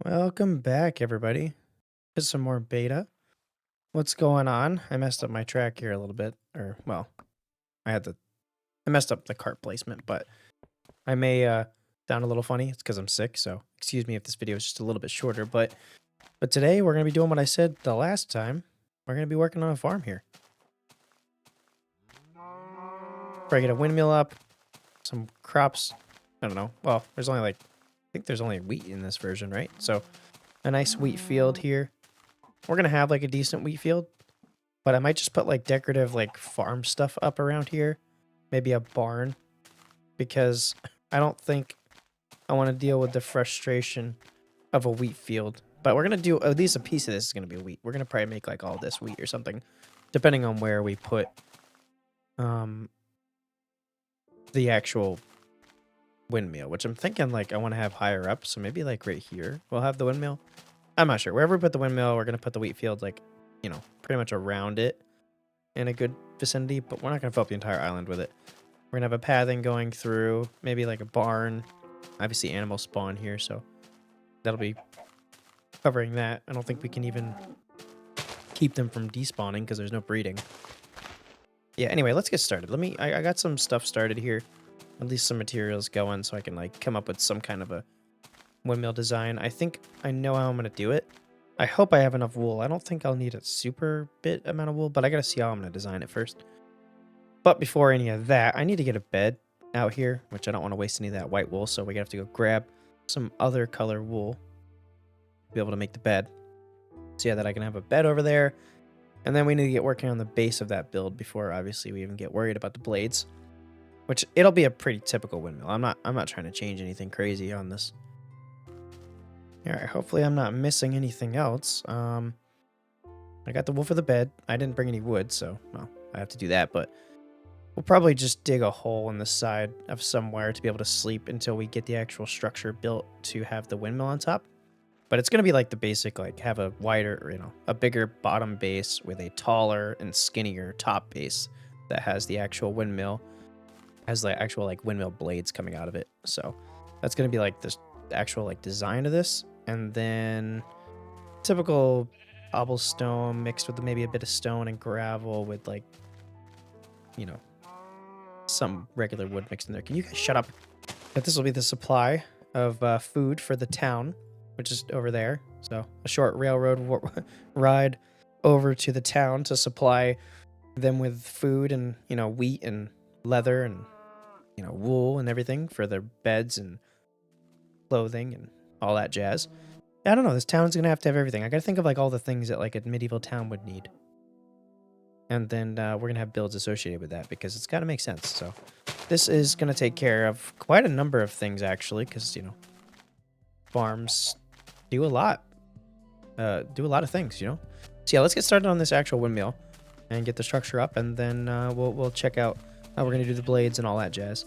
Welcome back, everybody, to some more beta. What's going on? I messed up my track here a little bit, or well, I messed up the cart placement, but I may sound a little funny. It's because I'm sick, so excuse me if this video is just a little bit shorter. But today we're gonna be doing what I said the last time. We're gonna be working on a farm here. Probably get a windmill up, some crops. I don't know. Well, there's only I think there's only wheat in this version, right? So a nice wheat field here. We're gonna have like a decent wheat field, but I might just put like decorative like farm stuff up around here. Maybe a barn, because I don't think I want to deal with the frustration of a wheat field. But we're gonna do at least a piece of this is gonna be wheat. We're gonna probably make like all this wheat or something, depending on where we put um the actual windmill, which I'm thinking like I want to have higher up. So maybe like right here we'll have the windmill. I'm not sure. Wherever we put the windmill, we're gonna put the wheat field like, pretty much around it in a good vicinity, but we're not gonna fill up the entire island with it. We're gonna have a pathing going through, maybe like a barn. Obviously animals spawn here, so that'll be covering that. I don't think we can even keep them from despawning because there's no breeding. Yeah, anyway, let's get started. I got some stuff started here. At least some materials going so I can like come up with some kind of a windmill design. I think I know how I'm gonna do it. I hope I have enough wool. I don't think I'll need a super bit amount of wool, but I gotta see how I'm gonna design it first. But before any of that, I need to get a bed out here, which I don't want to waste any of that white wool, so we have to go grab some other color wool to be able to make the bed. So yeah, that I can have a bed over there. And then we need to get working on the base of that build before obviously we even get worried about the blades. Which it'll be a pretty typical windmill. I'm not trying to change anything crazy on this. Alright, hopefully I'm not missing anything else. I got the wool for the bed. I didn't bring any wood, so well, I have to do that, but we'll probably just dig a hole in the side of somewhere to be able to sleep until we get the actual structure built to have the windmill on top. But it's gonna be like the basic, like have a wider, or, a bigger bottom base with a taller and skinnier top base that has the actual windmill, has the actual like windmill blades coming out of it. So that's gonna be like this actual like design of this. And then typical cobblestone mixed with maybe a bit of stone and gravel with like, some regular wood mixed in there. Can you guys shut up? But this will be the supply of food for the town, which is over there. So a short railroad ride over to the town to supply them with food and, wheat and leather and, wool and everything for their beds and clothing and all that jazz. I don't know. This town's going to have everything. I got to think of like all the things that like a medieval town would need. And then we're going to have builds associated with that because it's got to make sense. So this is going to take care of quite a number of things actually, because, farms do a lot. Do a lot of things, So yeah, let's get started on this actual windmill and get the structure up, and then we'll check out how we're going to do the blades and all that jazz.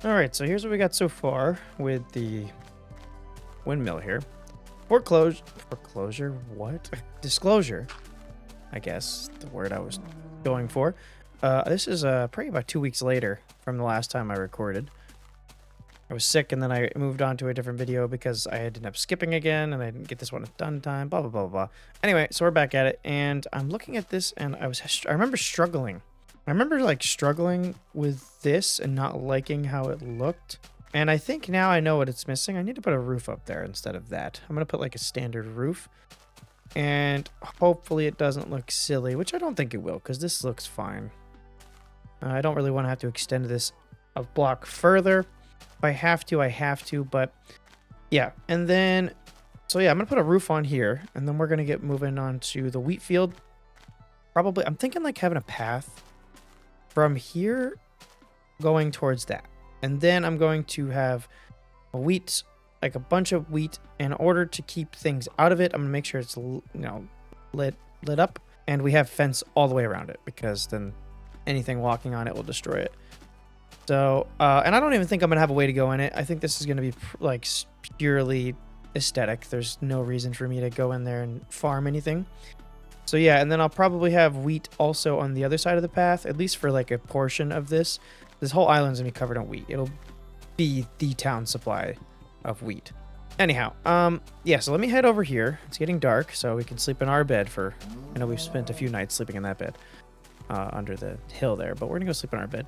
Alright, so here's what we got so far with the windmill here. Foreclosure? What? Disclosure, I guess, the word I was going for. This is probably about 2 weeks later from the last time I recorded. I was sick, and then I moved on to a different video because I ended up skipping again, and I didn't get this one done in time, blah, blah, blah, blah. Anyway, so we're back at it, and I'm looking at this, and I remember struggling. I remember like struggling with this and not liking how it looked. And I think now I know what it's missing. I need to put a roof up there instead of that. I'm going to put like a standard roof. And hopefully it doesn't look silly, which I don't think it will, because this looks fine. I don't really want to have to extend this a block further. If I have to, I have to, but yeah. And then, so yeah, I'm going to put a roof on here, and then we're going to get moving on to the wheat field. Probably, I'm thinking like having a path from here going towards that. And then I'm going to have a wheat, like a bunch of wheat. In order to keep things out of it, I'm going to make sure it's, lit up. And we have fence all the way around it, because then anything walking on it will destroy it. So, and I don't even think I'm going to have a way to go in it. I think this is going to be like purely aesthetic. There's no reason for me to go in there and farm anything. So yeah, and then I'll probably have wheat also on the other side of the path, at least for like a portion of this. This whole island's going to be covered in wheat. It'll be the town supply of wheat. Anyhow, yeah, so let me head over here. It's getting dark, so we can sleep in our bed for... I know we've spent a few nights sleeping in that bed under the hill there, but we're going to go sleep in our bed.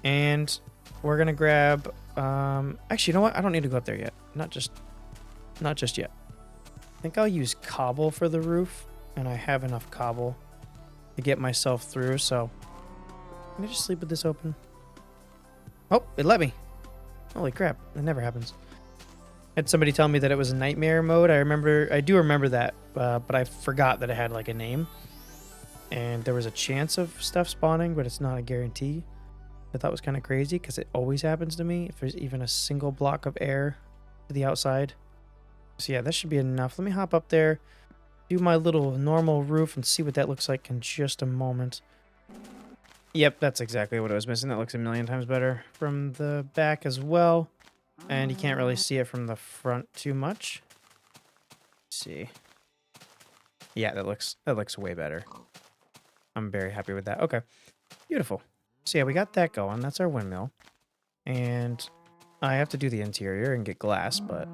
And we're going to grab... actually, you know what? I don't need to go up there yet. Not just yet. I think I'll use cobble for the roof, and I have enough cobble to get myself through, so... Can I just sleep with this open? Oh, it let me. Holy crap, it never happens. Had somebody tell me that it was a nightmare mode. I do remember that, but I forgot that it had like a name. And there was a chance of stuff spawning, but it's not a guarantee. I thought it was kind of crazy because it always happens to me if there's even a single block of air to the outside. So yeah, that should be enough. Let me hop up there, do my little normal roof, and see what that looks like in just a moment. Yep, that's exactly what I was missing. That looks a million times better from the back as well. And you can't really see it from the front too much. Let's see. Yeah, that looks way better. I'm very happy with that. Okay, beautiful. So yeah, we got that going. That's our windmill. And I have to do the interior and get glass, but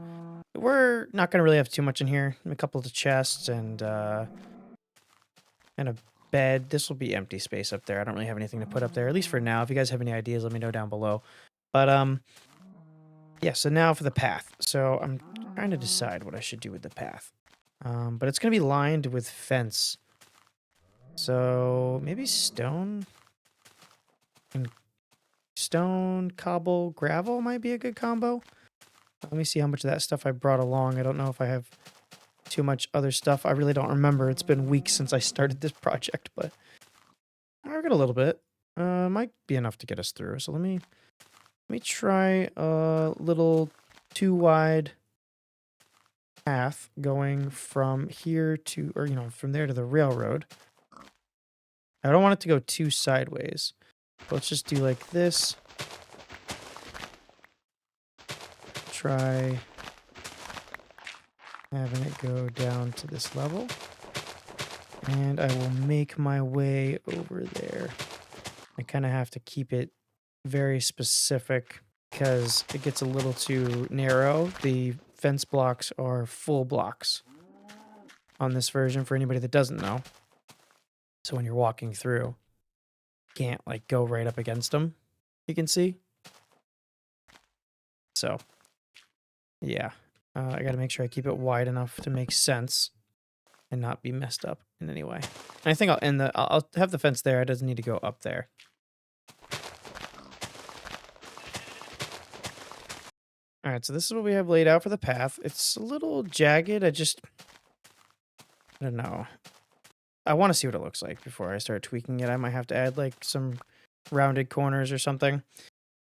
we're not going to really have too much in here. A couple of chests and a bed. This will be empty space up there. I don't really have anything to put up there, at least for now. If you guys have any ideas, let me know down below. But yeah, so now for the path. So I'm trying to decide what I should do with the path. But it's going to be lined with fence. So maybe stone? And stone, cobble, gravel might be a good combo. Let me see how much of that stuff I brought along. I don't know if I have too much other stuff. I really don't remember. It's been weeks since I started this project, but I got a little bit. Might be enough to get us through. So let me try a little 2-wide path going from here to, or from there to the railroad. I don't want it to go too sideways. Let's just do like this. Try having it go down to this level. And I will make my way over there. I kind of have to keep it very specific because it gets a little too narrow. The fence blocks are full blocks on this version for anybody that doesn't know. So when you're walking through, you can't like go right up against them, you can see. So yeah, I got to make sure I keep it wide enough to make sense and not be messed up in any way. And I think I'll have the fence there. It doesn't need to go up there. All right, so this is what we have laid out for the path. It's a little jagged. I don't know. I want to see what it looks like before I start tweaking it. I might have to add like some rounded corners or something.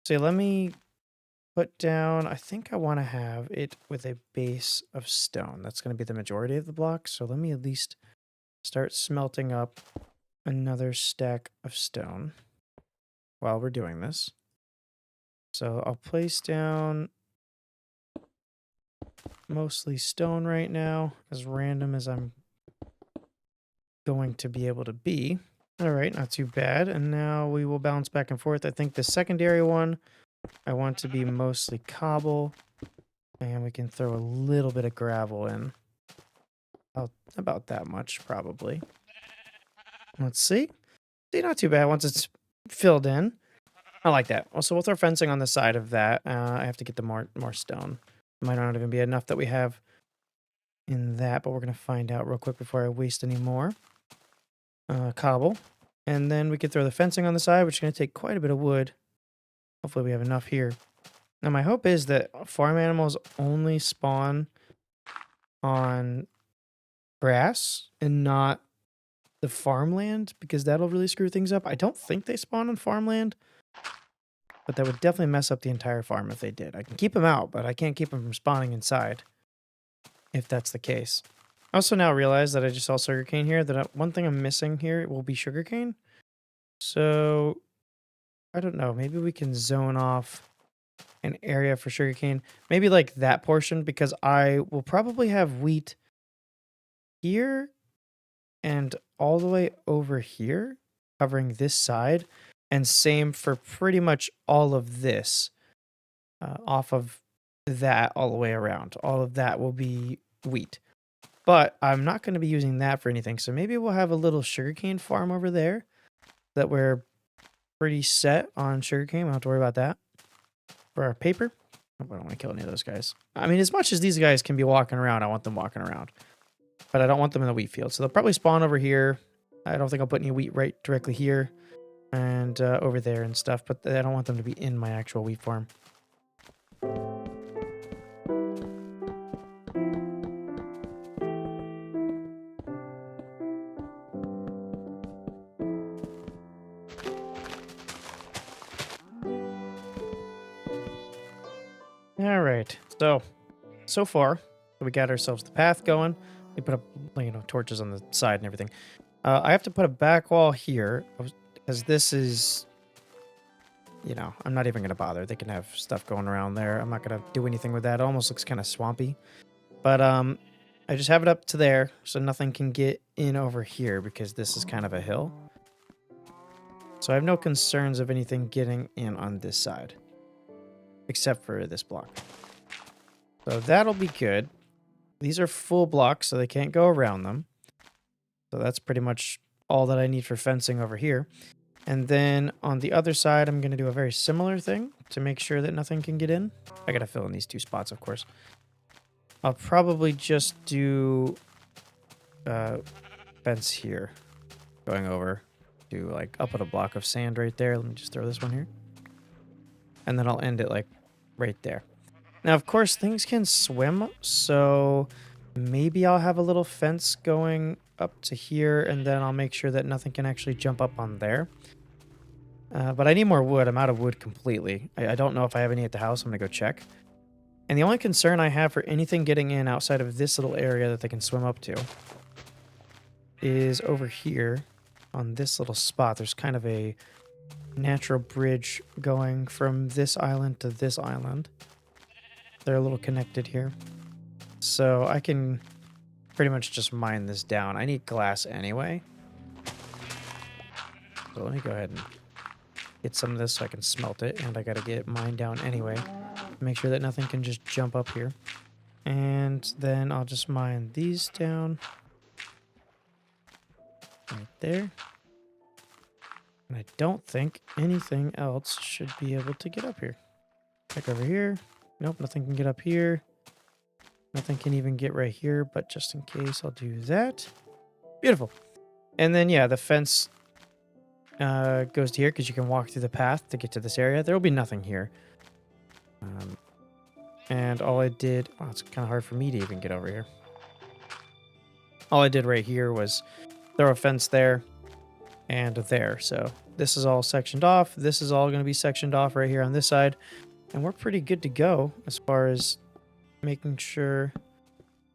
So let me put down, I think I want to have it with a base of stone. That's going to be the majority of the block. So let me at least start smelting up another stack of stone while we're doing this. So I'll place down mostly stone right now, as random as I'm going to be able to be. All right, not too bad. And now we will bounce back and forth. I think the secondary one, I want to be mostly cobble, and we can throw a little bit of gravel in. About that much, probably. Let's see. See, not too bad once it's filled in. I like that. Also, we'll throw fencing on the side of that. I have to get the more stone. Might not even be enough that we have in that, but we're going to find out real quick before I waste any more. Cobble. And then we can throw the fencing on the side, which is going to take quite a bit of wood. Hopefully we have enough here. Now, my hope is that farm animals only spawn on grass and not the farmland, because that'll really screw things up. I don't think they spawn on farmland, but that would definitely mess up the entire farm if they did. I can keep them out, but I can't keep them from spawning inside if that's the case. I also now realize that I just saw sugarcane here, that one thing I'm missing here will be sugarcane. So, I don't know, maybe we can zone off an area for sugarcane. Maybe like that portion, because I will probably have wheat here and all the way over here, covering this side. And same for pretty much all of this, off of that all the way around. All of that will be wheat. But I'm not going to be using that for anything. So maybe we'll have a little sugarcane farm over there that we're pretty set on sugarcane. We don't have to worry about that. For our paper, I don't want to kill any of those guys. I mean, as much as these guys can be walking around, I want them walking around. But I don't want them in the wheat field. So they'll probably spawn over here. I don't think I'll put any wheat right directly here and over there and stuff. But I don't want them to be in my actual wheat farm. All right. So far, we got ourselves the path going. We put up, torches on the side and everything. I have to put a back wall here because this is, I'm not even going to bother. They can have stuff going around there. I'm not going to do anything with that. It almost looks kind of swampy. But I just have it up to there so nothing can get in over here because this is kind of a hill. So I have no concerns of anything getting in on this side, except for this block. So that'll be good. These are full blocks, so they can't go around them. So that's pretty much all that I need for fencing over here. And then on the other side, I'm going to do a very similar thing to make sure that nothing can get in. I got to fill in these two spots, of course. I'll probably just do fence here, going over to I'll put a block of sand right there. Let me just throw this one here. And then I'll end it right there. Now, of course, things can swim, so maybe I'll have a little fence going up to here, and then I'll make sure that nothing can actually jump up on there. But I need more wood. I'm out of wood completely. I don't know if I have any at the house. I'm going to go check. And the only concern I have for anything getting in outside of this little area that they can swim up to is over here on this little spot. There's kind of a natural bridge going from this island to this island. They're a little connected here. So I can pretty much just mine this down. I need glass anyway. So let me go ahead and get some of this so I can smelt it. And I got to get it mined down anyway. Make sure that nothing can just jump up here. And then I'll just mine these down. Right there. And I don't think anything else should be able to get up here. Check over here. Nope, nothing can get up here. Nothing can even get right here, but just in case, I'll do that. Beautiful. And then, yeah, the fence goes to here because you can walk through the path to get to this area. There will be nothing here. And all I did... Oh, it's kind of hard for me to even get over here. All I did right here was throw a fence there and there. So this is all sectioned off. This is all going to be sectioned off right here on this side. And we're pretty good to go as far as making sure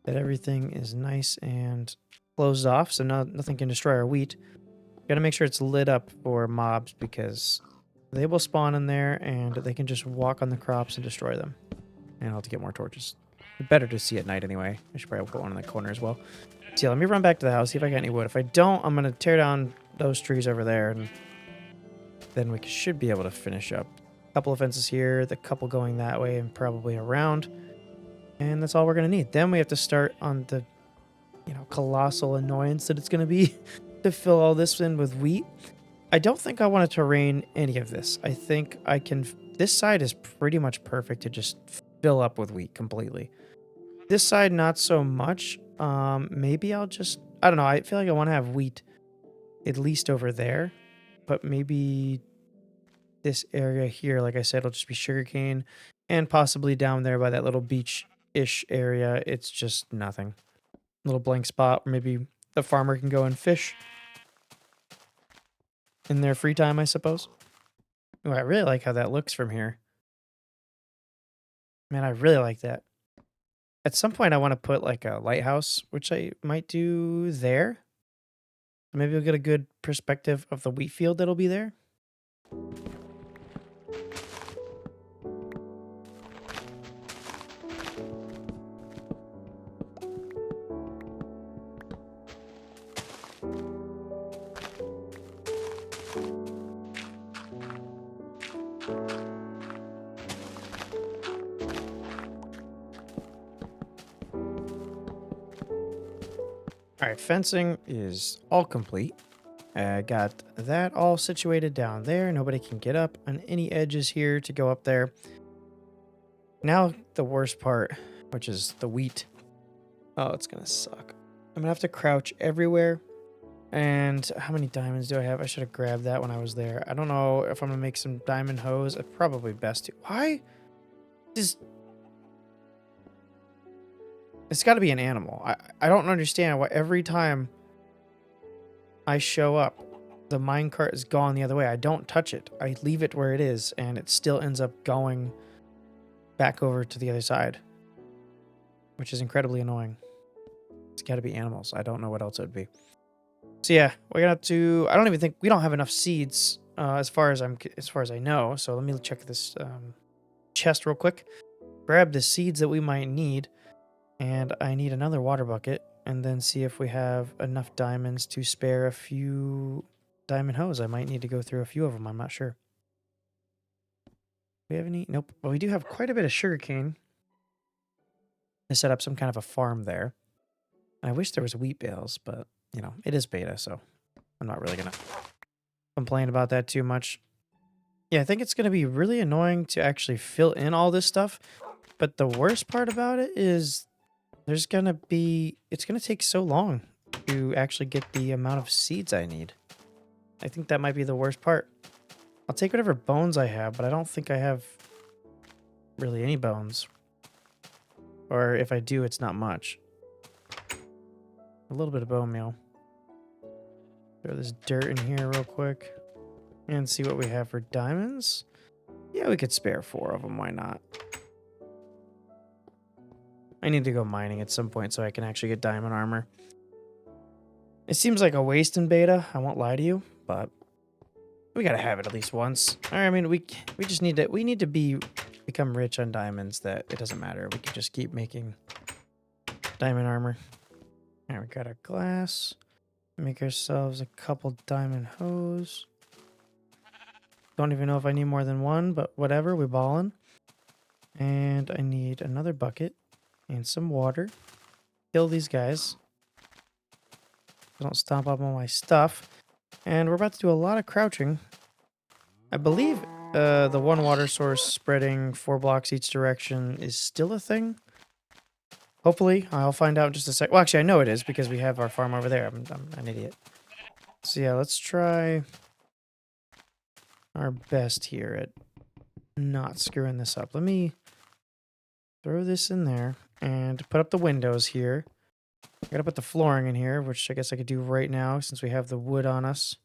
that everything is nice and closed off so nothing can destroy our wheat. Got to make sure it's lit up for mobs because they will spawn in there and they can just walk on the crops and destroy them. And I'll have to get more torches. Better to see at night anyway. I should probably put one in the corner as well. So yeah, let me run back to the house, see if I got any wood. If I don't, I'm going to tear down those trees over there and then we should be able to finish up. Couple of fences here, the couple going that way and probably around. And that's all we're going to need. Then we have to start on the, colossal annoyance that it's going to be to fill all this in with wheat. I don't think I want to terrain any of this. I think I can... This side is pretty much perfect to just fill up with wheat completely. This side, not so much. Maybe I'll just... I don't know. I feel like I want to have wheat at least over there. But maybe... this area here, like I said, it'll just be sugarcane, and possibly down there by that little beach-ish area, it's just nothing. Little blank spot where maybe the farmer can go and fish in their free time, I suppose. Oh, I really like how that looks from here. Man, I really like that. At some point, I want to put like a lighthouse, which I might do there. Maybe we'll get a good perspective of the wheat field that'll be there. All right, fencing is all complete. I got that all situated down there. Nobody can get up on any edges here to go up there. Now the worst part, which is the wheat. Oh, it's gonna suck. I'm gonna have to crouch everywhere. And how many diamonds do I have? I should have grabbed that when I was there. I don't know if I'm gonna make some diamond hose. It's probably best to. Why? It's got to be an animal. I don't understand why every time I show up, the minecart is gone the other way. I don't touch it. I leave it where it is, and it still ends up going back over to the other side, which is incredibly annoying. It's got to be animals. I don't know what else it would be. So yeah, we're gonna have to. I don't even think we don't have enough seeds as far as I know. So let me check this chest real quick. Grab the seeds that we might need. And I need another water bucket, and then see if we have enough diamonds to spare a few diamond hose. I might need to go through a few of them. I'm not sure. Do we have any? Nope. Well, we do have quite a bit of sugarcane to set up some kind of a farm there. I wish there was wheat bales, but, you know, it is beta, so I'm not really going to complain about that too much. Yeah, I think it's going to be really annoying to actually fill in all this stuff, but the worst part about it is it's going to take so long to actually get the amount of seeds I need. I think that might be the worst part. I'll take whatever bones I have, but I don't think I have really any bones. Or if I do, it's not much. A little bit of bone meal. Throw this dirt in here real quick. And see what we have for diamonds. Yeah, we could spare 4 of them. Why not? I need to go mining at some point so I can actually get diamond armor. It seems like a waste in beta, I won't lie to you, but we gotta have it at least once. I mean, we just need to become rich on diamonds that it doesn't matter. We can just keep making diamond armor. Alright, we got our glass. Make ourselves a couple diamond hose. Don't even know if I need more than one, but whatever, we're ballin'. And I need another bucket. And some water. Kill these guys. Don't stomp up on my stuff. And we're about to do a lot of crouching. I believe the one water source spreading 4 blocks each direction is still a thing. Hopefully. I'll find out in just a sec. Well, actually, I know it is because we have our farm over there. I'm an idiot. So yeah, let's try our best here at not screwing this up. Let me throw this in there. And put up the windows here. I gotta put the flooring in here, which I guess I could do right now since we have the wood on us.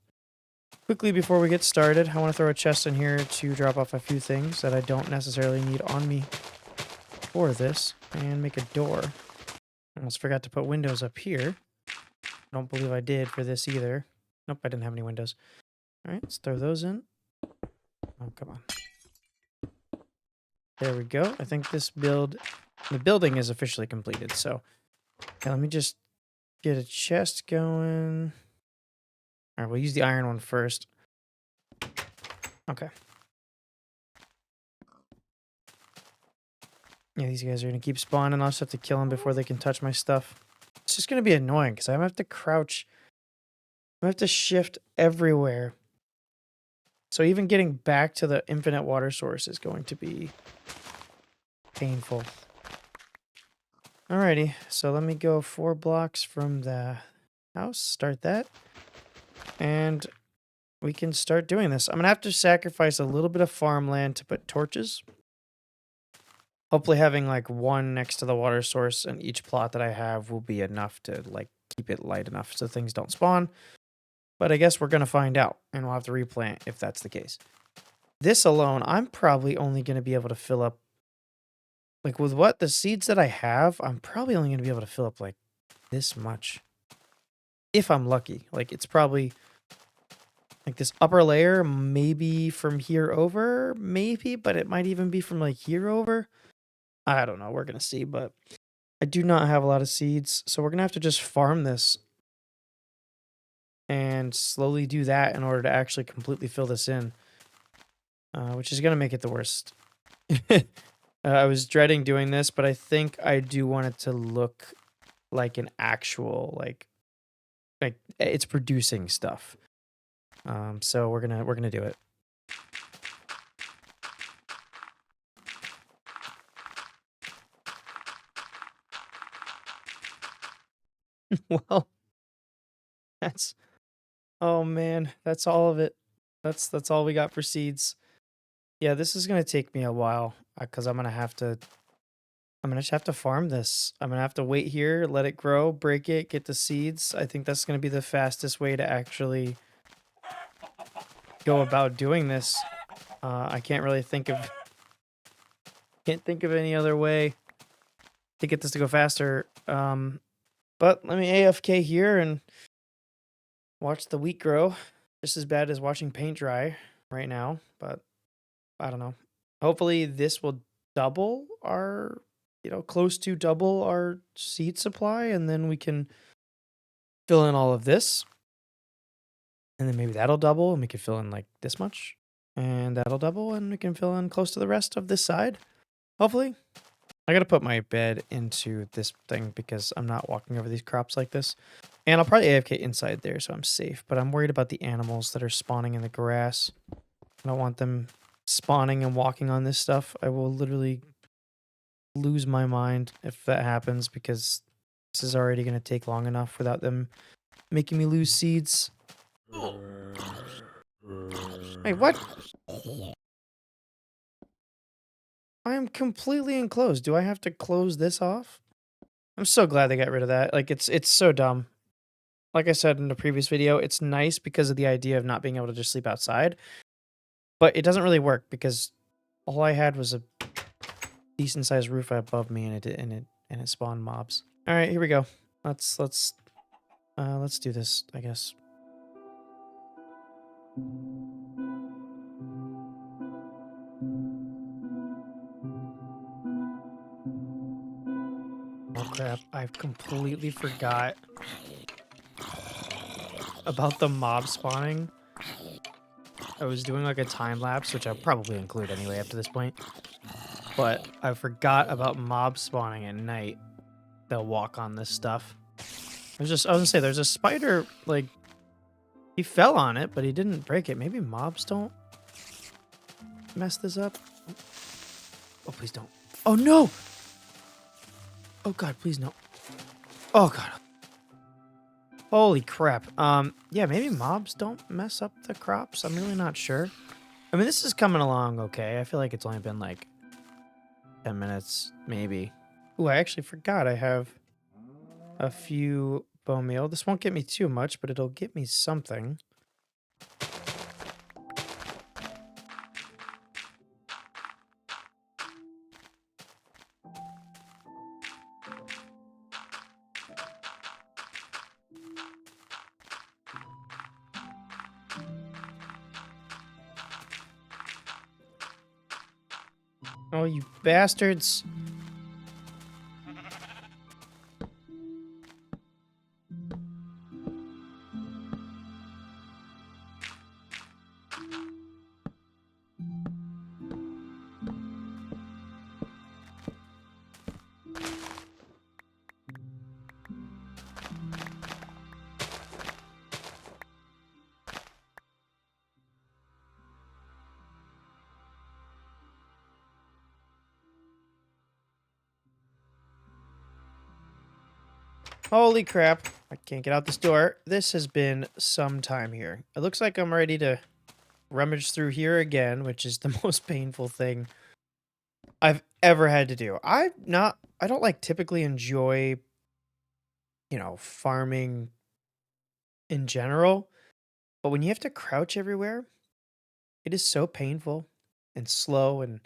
Quickly before we get started, I want to throw a chest in here to drop off a few things that I don't necessarily need on me for this. And make a door. Almost forgot to put windows up here. I don't believe I did for this either. Nope, I didn't have any windows. Alright, let's throw those in. Oh, come on. There we go. I think this build... The building is officially completed, so yeah, let me just get a chest going. All right, we'll use the iron one first. Okay. Yeah, these guys are going to keep spawning. I'll just have to kill them before they can touch my stuff. It's just going to be annoying because I'm going to have to crouch. I have to shift everywhere. So even getting back to the infinite water source is going to be painful. Alrighty, so let me go 4 blocks from the house. Start that. And we can start doing this. I'm gonna have to sacrifice a little bit of farmland to put torches. Hopefully having like one next to the water source in each plot that I have will be enough to like keep it light enough so things don't spawn. But I guess we're gonna find out and we'll have to replant if that's the case. This alone, I'm probably only gonna be able to fill up like with what the seeds that I have, I'm probably only gonna be able to fill up like this much. If I'm lucky. Like it's probably like this upper layer, maybe from here over, maybe, but it might even be from like here over. I don't know. We're going to see, but I do not have a lot of seeds. So we're going to have to just farm this and slowly do that in order to actually completely fill this in, which is going to make it the worst. I was dreading doing this, but I think I do want it to look like an actual, like it's producing stuff. So we're gonna do it. Well, that's oh man, that's all of it. That's all we got for seeds. Yeah, this is gonna take me a while because I'm gonna just have to farm this. I'm gonna have to wait here, let it grow, break it, get the seeds. I think that's gonna be the fastest way to actually go about doing this. I can't really can't think of any other way to get this to go faster. But let me AFK here and watch the wheat grow. Just as bad as watching paint dry right now, but I don't know. Hopefully this will double our, close to double our seed supply, and then we can fill in all of this. And then maybe that'll double and we can fill in like this much. And that'll double and we can fill in close to the rest of this side. Hopefully. I gotta put my bed into this thing because I'm not walking over these crops like this. And I'll probably AFK inside there so I'm safe. But I'm worried about the animals that are spawning in the grass. I don't want them spawning and walking on this stuff. I will literally lose my mind if that happens because this is already going to take long enough without them making me lose seeds. Hey, what? I am completely enclosed. Do I have to close this off? I'm so glad they got rid of that. Like, it's so dumb. Like I said in the previous video, it's nice because of the idea of not being able to just sleep outside. But it doesn't really work because all I had was a decent sized roof above me and it spawned mobs. All right, here we go. Let's do this, I guess. Oh crap, I completely forgot about the mob spawning. I was doing like a time lapse, which I'll probably include anyway up to this point. But I forgot about mob spawning at night. They'll walk on this stuff. I was gonna say, there's a spider, like, he fell on it, but he didn't break it. Maybe mobs don't mess this up. Oh, please don't. Oh, no! Oh, God, please no. Oh, God. Holy crap. Yeah, maybe mobs don't mess up the crops. I'm really not sure. I mean, this is coming along okay. I feel like it's only been, like, 10 minutes, maybe. Ooh, I actually forgot I have a few bone meal. This won't get me too much, but it'll get me something. Oh, you bastards. Holy crap. I can't get out this door. This has been some time here. It looks like I'm ready to rummage through here again, which is the most painful thing I've ever had to do. I don't like typically enjoy, farming in general, but when you have to crouch everywhere, it is so painful and slow, and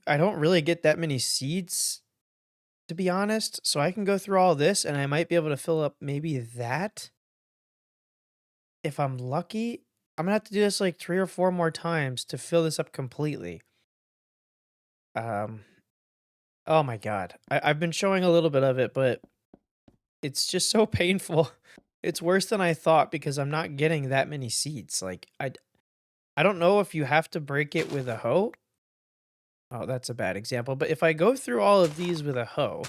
I don't really get that many seeds, to be honest. So I can go through all this and I might be able to fill up maybe that if I'm lucky. I'm gonna have to do this like 3 or 4 more times to fill this up completely. Um, oh my god. I've been showing a little bit of it, but it's just so painful. It's worse than I thought because I'm not getting that many seeds. Like I don't know if you have to break it with a hoe. Oh, that's a bad example. But if I go through all of these with a hoe,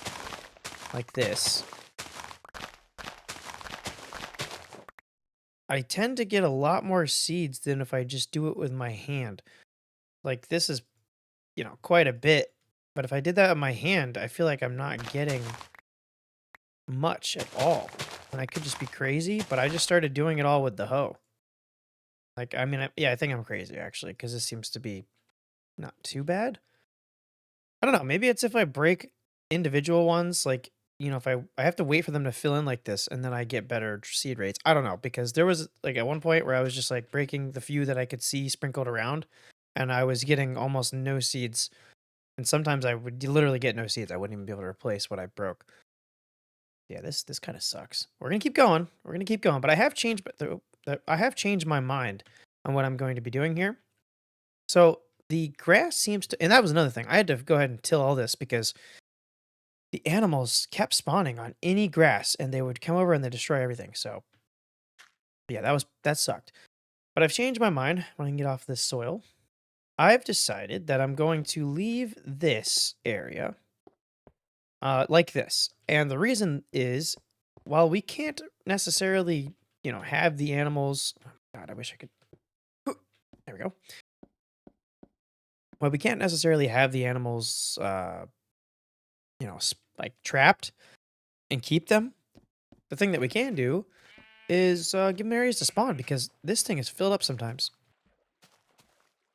like this, I tend to get a lot more seeds than if I just do it with my hand. Like this is, quite a bit. But if I did that with my hand, I feel like I'm not getting much at all. And I could just be crazy, but I just started doing it all with the hoe. Like, I mean, yeah, I think I'm crazy actually, because this seems to be not too bad. I don't know. Maybe it's if I break individual ones, like, if I have to wait for them to fill in like this and then I get better seed rates. I don't know, because there was like at one point where I was just like breaking the few that I could see sprinkled around and I was getting almost no seeds. And sometimes I would literally get no seeds. I wouldn't even be able to replace what I broke. Yeah, this kind of sucks. We're gonna keep going. We're gonna keep going. But I have changed, I have changed my mind on what I'm going to be doing here. So the grass seems to, and that was another thing. I had to go ahead and till all this because the animals kept spawning on any grass and they would come over and they destroy everything. So yeah, that sucked. But I've changed my mind when I can get off this soil. I've decided that I'm going to leave this area like this. And the reason is, while we can't necessarily, have the animals. Oh, God, I wish I could. There we go. Well, we can't necessarily have the animals, like trapped and keep them. The thing that we can do is give them areas to spawn because this thing is filled up sometimes.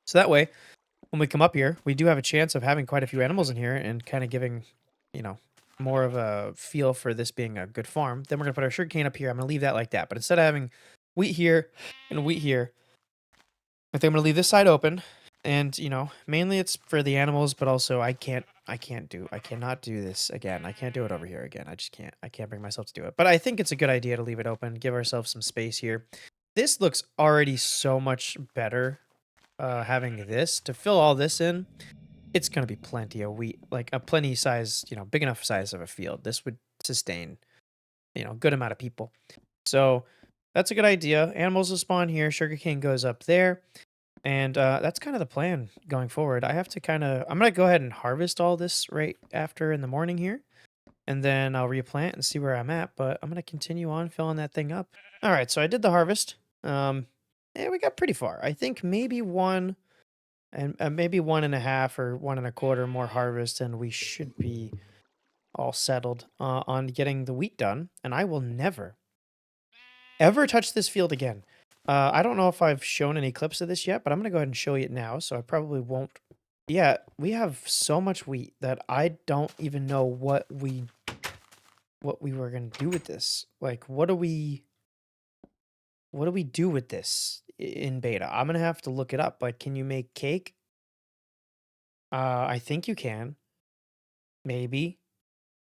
So that way, when we come up here, we do have a chance of having quite a few animals in here and kind of giving, you know, more of a feel for this being a good farm. Then we're going to put our sugarcane up here. I'm going to leave that like that. But instead of having wheat here and wheat here, I think I'm going to leave this side open. And, mainly it's for the animals, but also I cannot do this again. I can't do it over here again. I just can't. I can't bring myself to do it. But I think it's a good idea to leave it open, give ourselves some space here. This looks already so much better having this. To fill all this in, it's going to be plenty of wheat, like a plenty size, big enough size of a field. This would sustain, a good amount of people. So that's a good idea. Animals will spawn here. Sugarcane goes up there. And that's kind of the plan going forward. I'm going to go ahead and harvest all this right after in the morning here. And then I'll replant and see where I'm at. But I'm going to continue on filling that thing up. All right, so I did the harvest. Yeah, we got pretty far. I think maybe one and maybe 1.5 or 1.25 more harvest. And we should be all settled on getting the wheat done. And I will never, ever touch this field again. I don't know if I've shown any clips of this yet, but I'm going to go ahead and show you it now, so I probably won't. Yeah, we have so much wheat that I don't even know what we were going to do with this. Like, what do we do with this in beta? I'm going to have to look it up. Like, can you make cake? I think you can. Maybe.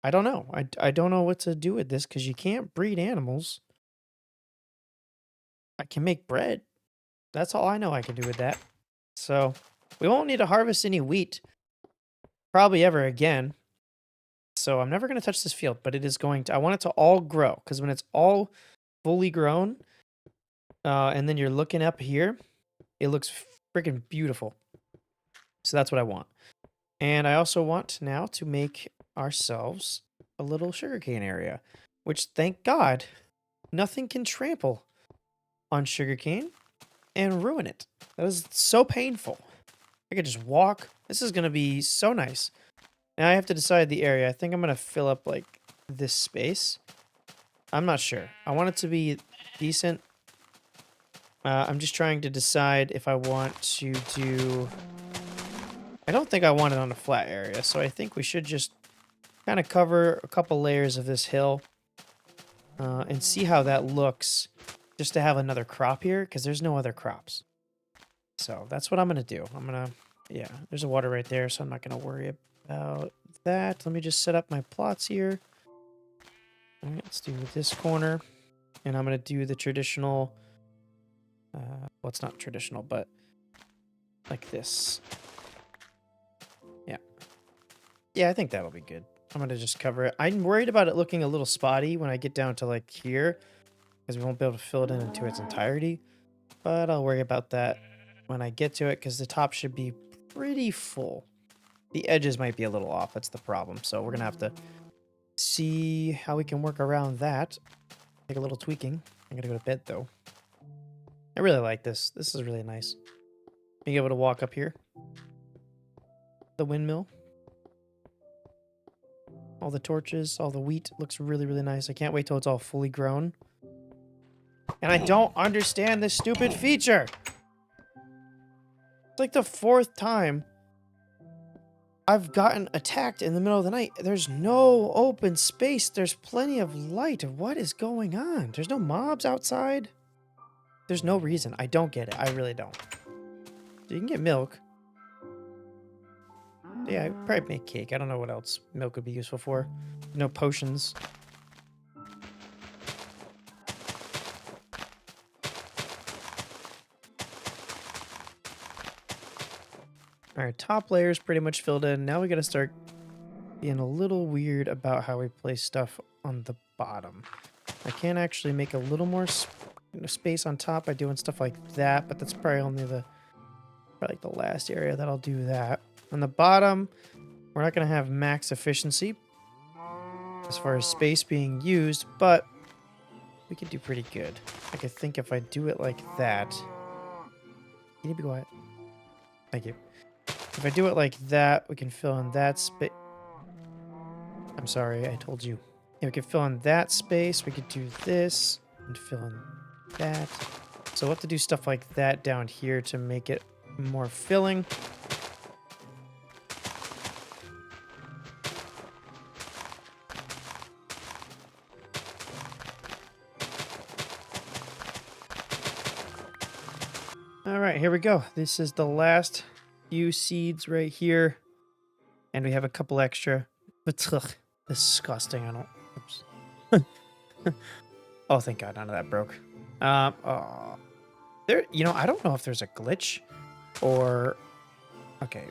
I don't know. I don't know what to do with this because you can't breed animals. I can make bread. That's all I know I can do with that. So we won't need to harvest any wheat probably ever again. So I'm never going to touch this field, but it is going to, I want it to all grow because when it's all fully grown, and then you're looking up here, it looks freaking beautiful. So that's what I want. And I also want now to make ourselves a little sugarcane area, which thank God, nothing can trample on sugarcane and ruin it. That was so painful. I could just walk. This is going to be so nice. Now I have to decide the area. I think I'm going to fill up like this space. I'm not sure. I want it to be decent. I'm just trying to decide if I want to do... I don't think I want it on a flat area, so I think we should just kind of cover a couple layers of this hill and see how that looks just to have another crop here, because there's no other crops. So that's what I'm going to do. Yeah, there's a water right there, so I'm not going to worry about that. Let me just set up my plots here. All right, let's do this corner, and I'm going to do the traditional, well, it's not traditional, but like this. Yeah. Yeah, I think that'll be good. I'm going to just cover it. I'm worried about it looking a little spotty when I get down to like here, because we won't be able to fill it in into its entirety. But I'll worry about that when I get to it, because the top should be pretty full. The edges might be a little off. That's the problem. So we're going to have to see how we can work around that. Take a little tweaking. I'm going to go to bed, though. I really like this. This is really nice. Being able to walk up here. The windmill. All the torches, all the wheat. Looks really, really nice. I can't wait till it's all fully grown. And I don't understand this stupid feature. It's like the 4th time I've gotten attacked in the middle of the night. There's no open space. There's plenty of light. What is going on? There's no mobs outside. There's no reason. I don't get it. I really don't. So you can get milk. Yeah, I'd probably make cake. I don't know what else milk would be useful for. No potions. Alright, top layer is pretty much filled in. Now we gotta start being a little weird about how we place stuff on the bottom. I can actually make a little more space on top by doing stuff like that, but that's probably only probably like the last area that I'll do that. On the bottom, we're not going to have max efficiency as far as space being used, but we could do pretty good. I could think if I do it like that... Can you be quiet? Thank you. If I do it like that, we can fill in that space. I'm sorry, I told you. Yeah, we could fill in that space. We could do this and fill in that. So we'll have to do stuff like that down here to make it more filling. All right, here we go. This is the last few seeds right here. And we have a couple extra. But ugh, disgusting. I don't... Oops. Oh, thank God, none of that broke. Oh. There, you know, I don't know if there's a glitch or... Okay.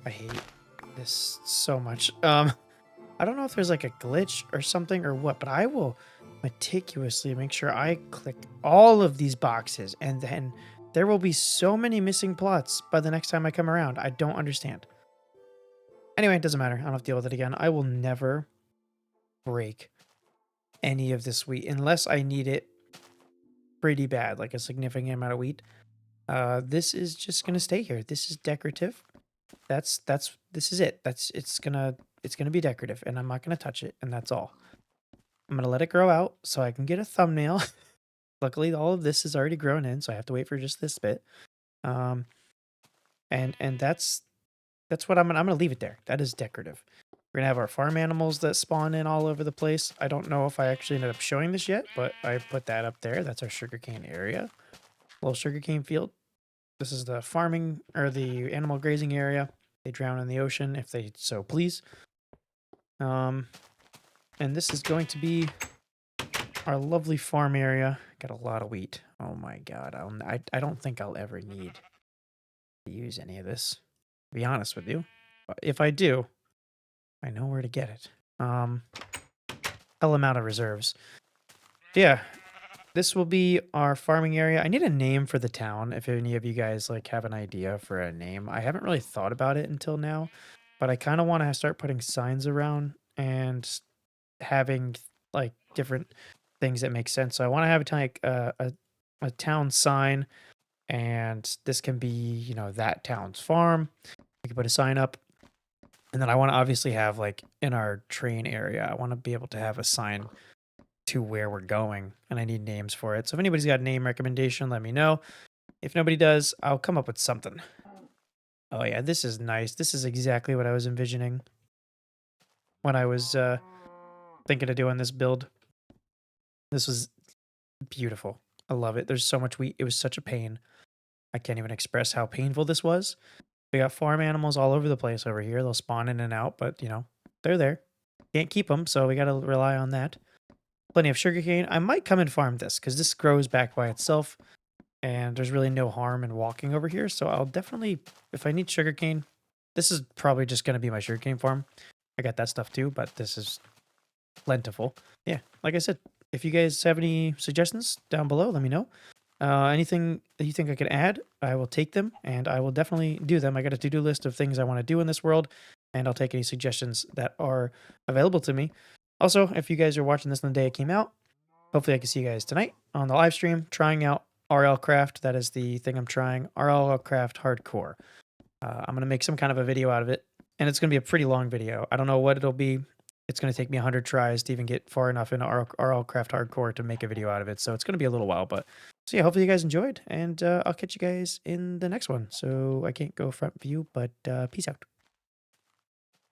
I hate this so much. I don't know if there's like a glitch or something or what, but I will meticulously make sure I click all of these boxes, and then there will be so many missing plots by the next time I come around. I don't understand. Anyway, it doesn't matter. I don't have to deal with it again. I will never break any of this wheat unless I need it pretty bad, like a significant amount of wheat. This is just gonna stay here. This is decorative. This is it. It's gonna be decorative, and I'm not gonna touch it, and that's all. I'm gonna let it grow out so I can get a thumbnail. Luckily, all of this is already grown in, so I have to wait for just this bit. And that's what I'm gonna leave it there. That is decorative. We're gonna have our farm animals that spawn in all over the place. I don't know if I actually ended up showing this yet, but I put that up there. That's our sugarcane area. Little sugarcane field. This is the farming or the animal grazing area. They drown in the ocean if they so please. And this is going to be our lovely farm area. Got a lot of wheat. Oh my God. I don't think I'll ever need to use any of this, to be honest with you. But if I do, I know where to get it. Hell amount of reserves. Yeah. This will be our farming area. I need a name for the town. If any of you guys like have an idea for a name, I haven't really thought about it until now, but I kind of want to start putting signs around and having like different things that make sense. So I want to have like a town sign, and this can be, you know, that town's farm. We can put a sign up. And then I want to obviously have like in our train area, I want to be able to have a sign to where we're going, and I need names for it. So if anybody's got a name recommendation, let me know. If nobody does, I'll come up with something. Oh yeah, this is nice. This is exactly what I was envisioning when I was thinking of doing this build. This was beautiful. I love it. There's so much wheat. It was such a pain. I can't even express how painful this was. We got farm animals all over the place over here. They'll spawn in and out, but you know, they're there. Can't keep them, so we got to rely on that. Plenty of sugarcane. I might come and farm this because this grows back by itself, and there's really no harm in walking over here. So I'll definitely, if I need sugarcane, this is probably just going to be my sugarcane farm. I got that stuff too, but this is plentiful. Yeah, like I said, if you guys have any suggestions down below, let me know. Anything that you think I could add, I will take them and I will definitely do them. I got a to-do list of things I want to do in this world, and I'll take any suggestions that are available to me. Also, if you guys are watching this on the day it came out, hopefully I can see you guys tonight on the live stream trying out RL Craft. That is the thing I'm trying, RL Craft Hardcore. I'm going to make some kind of a video out of it, and it's going to be a pretty long video. I don't know what it'll be. It's going to take me 100 tries to even get far enough into RL Craft Hardcore to make a video out of it. So it's going to be a little while, but so yeah, hopefully you guys enjoyed, and I'll catch you guys in the next one. So I can't go front view, but peace out.